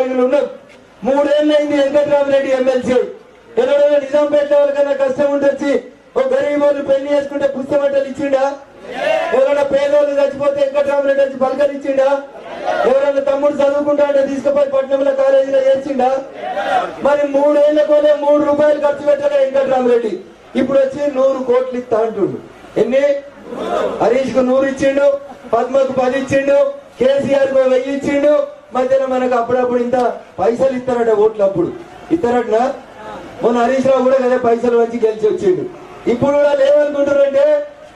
అడుగులు ఉన్నాం. 3 ఏళ్ళు అయింది వెంకట్రామరెడ్డి ఎమ్మెల్సీ. ఎవరైనా నిజాంపేట వాళ్ళకన్నా కష్టం ఉండొచ్చి ఒక గరీబ్ వాళ్ళు పెళ్లి చేసుకుంటే పుస్తమట్టలు ఇచ్చిండా? ఎవరైనా పేదోళ్ళు చచ్చిపోతే వెంకట్రామరెడ్డి వచ్చి పలకరించిండా? ఎవరైనా తమ్ముడు చదువుకుంటా అంటే తీసుకుపోయి పట్నంలో కాలేజీలో చేర్చిండా? మరి 3 ఏళ్లకోనే 3 రూపాయలు ఖర్చు పెట్టలే వెంకట్రామరెడ్డి. ఇప్పుడు వచ్చి 100 కోట్లు ఇస్తా అంటుండు. ఎన్ని? హరీష్ కు 100 ఇచ్చిండు, పద్మకు 10 ఇచ్చిండు, కేసీఆర్ కు 1000 ఇచ్చిండు. మధ్యలో మనకు అప్పుడప్పుడు ఇంత పైసలు ఇస్తారట, ఓట్లు అప్పుడు ఇస్తారటనా? మొన్న హరీష్ రావు కూడా కదా పైసలు వచ్చి గెలిచి వచ్చిండు. ఇప్పుడు కూడా లేవనుకుంటారంటే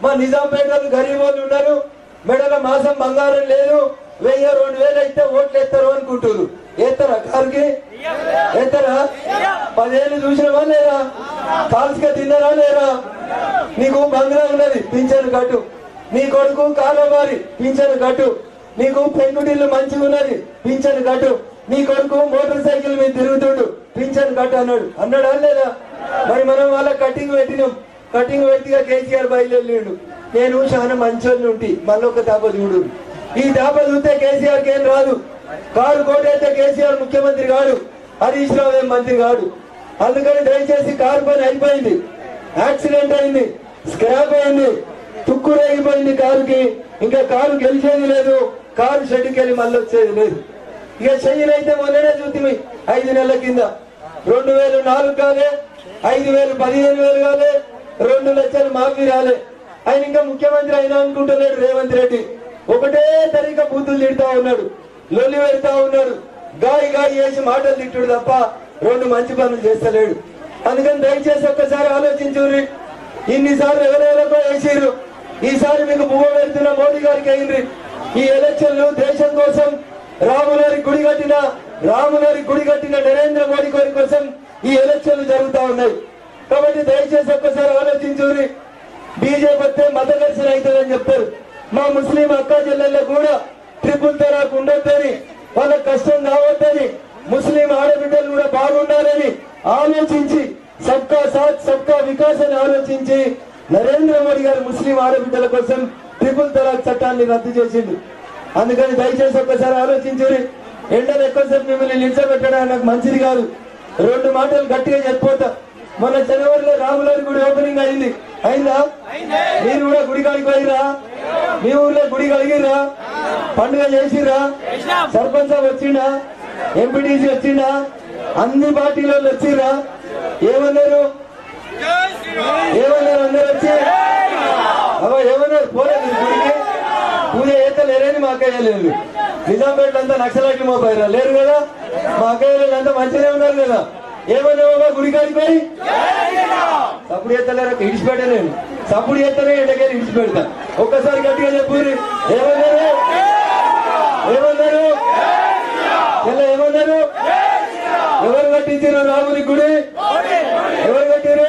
మా నిజాంపేటలో గరీబ్ వాళ్ళు ఉన్నారు, మెడల మాసం బంగారం లేదు, 1000-2000 అయితే ఓట్లు ఎత్తారు అనుకుంటారు. ఎత్తారా? కారుకి ఎత్తారా? 10 ఏళ్ళు చూసినవా లేదా? కాల్స్గా తిన్నారా లేరా? నీకు బంగ్లా ఉన్నది, పింఛను కట్టు. నీ కొడుకు కారోబారి, పింఛను కట్టు. నీకు పెంకుటిల్లు మంచిగా ఉన్నది, పింఛను కట్టు. నీ కొడుకు మోటార్ సైకిల్ మీద తిరుగుతుండు, పింఛను కట్టు అన్నాడా లేదా? మరి మనం వాళ్ళ కటింగ్ పెట్టినాం. కటింగ్ పెట్టిగా కేసీఆర్ బయలుదేరిండు. నేను చాలా మంచోళ్ళు ఉంటి, మళ్ళీ ఒక దాప చూడు. ఈ దాప చూస్తే కేసీఆర్కి ఏం రాదు. కారు కోటైతే కేసీఆర్ ముఖ్యమంత్రి కాడు, హరీష్ రావు ఏం మంత్రి కాడు. అందుకని దయచేసి కారు పని అయిపోయింది, యాక్సిడెంట్ అయింది, స్క్రాప్ అయింది, తుక్కు రేగిపోయింది కారుకి. ఇంకా కారు గెలిచేది లేదు, కారు షెడ్కి వెళ్ళి మళ్ళీ వచ్చేది లేదు. ఇక చెయ్యనైతే మొన్ననే చూద్దాం, 5 నెలల కింద 2004 కాలే, 5000 15,000 కాలే, 2 లక్షలు మాఫీ రాలే. ఆయన ఇంకా ముఖ్యమంత్రి అయినా అనుకుంటున్నాడు రేవంత్ రెడ్డి. ఒకటే తరీక బూతులు తిడతా ఉన్నాడు, లొల్లి పెడతా ఉన్నాడు, గాయి చేసి మాటలు తిట్టుడు తప్ప 2 మంచి పనులు చేస్తలేడు. అందుకని దయచేసి ఒక్కసారి ఆలోచించుర్రి. ఇన్నిసార్లు ఎవరెవరికో వేసిర్రు, ఈసారి మీకు పువ్వు పెడుతున్న మోడీ గారికి అయింది. ఈ ఎలక్షన్లు దేశం కోసం రాములారి గుడి కట్టిన నరేంద్ర మోడీ గారి కోసం ఈ ఎలక్షన్లు జరుగుతా ఉన్నాయి. కాబట్టి దయచేసి ఒక్కసారి ఆలోచించుర్రి. బీజేపీ వస్తే మత ఘర్షణ అవుతుందని చెప్తారు. మా ముస్లిం అక్క చెల్లెల్లో కూడా ట్రిపుల్ తలాక్ ఉండొద్దని, వాళ్ళకి కష్టం కావద్దని, ముస్లిం ఆడబిడ్డలు కూడా బాగుండాలని ఆలోచించి సబ్కా సాత్ సబ్కా వికాస్ అని ఆలోచించి నరేంద్ర మోడీ గారు ముస్లిం ఆడబిడ్డల కోసం ట్రిపుల్ తలాక్ చట్టాన్ని రద్దు చేసిండు. అందుకని దయచేసి ఒక్కసారి ఆలోచించుర్రి. ఎండలు ఎక్కువసేపు మిమ్మల్ని నిలిచబెట్టడానికి నాకు మంచిది కాదు. 2 మాటలు గట్టిగా చెప్పిపోతా. మొన్న జనవరిలో రాములారి గుడి ఓపెనింగ్ అయిందా? మీరు కూడా గుడి కాడికి పోయిరా? మీ ఊర్లో గుడి కడిగిరా? పండుగ చేసిరా? సర్పంచ్ వచ్చిండా? ఎంపీటీసీ వచ్చిండా? అన్ని పార్టీల వచ్చిరా? ఏమన్నారు? అందరు వచ్చి ఏమన్నారు? పోలేదు గుడికి, పూజ చేస్తలేరని మా అక్కయ్యలేదు. నిజాంపేట అంతా నక్సలైట్లు మోపాయిరా లేరు కదా? మా అక్కయ్యలు అంతా మంచిగా ఉన్నారు కదా? ఏమన్నా గుడి కాడికి పోయి సప్పుడు చేస్తలేరా? ఇడిచిపెట్టా నేను, సప్పుడు చేస్తేనే ఎండకెళ్ళి ఇడిచిపెడతా. ఒక్కసారి గట్టిగా చెప్పు. ఏమన్నారు? ఎవరు కట్టించారు రాముని గుడి? ఎవరు కట్టారు?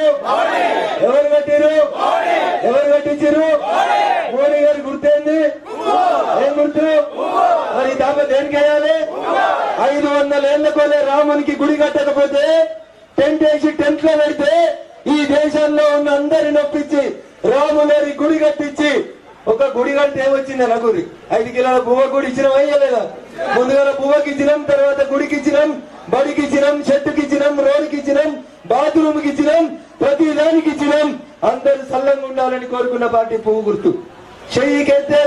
ఎవరు కట్టించారు? మోడీ గారి గుర్తేంది? ఏం గుర్తు? మరి దాకా దేనికి వేయాలి? 500 ఏళ్లకోలే రామునికి గుడి కట్టకపోతే టెంట్ వేసి టెంట్ లో పెడితే ఈ దేశంలో ఉన్న అందరిని నొప్పించి రాముగారి గుడి కట్టించి, ఒక గుడి కడితే ఏమొచ్చింది? నలుగురి 5 కిలోల పువ్వ గుడి ఇచ్చినాం అయ్యలేదా? ముందుగా పువ్వకి ఇచ్చినాం, తర్వాత గుడికి ఇచ్చినాం, బడికి ఇచ్చినాం, చెట్టుకి ఇచ్చినాం, రోడ్డుకి ఇచ్చినాం, బాత్రూమ్ కి ఇచ్చినాం, ప్రతి దానికి ఇచ్చినాం. అందరూ సల్లంగా ఉండాలని కోరుకున్న పార్టీ పువ్వు గుర్తు. చెయ్యికెత్తే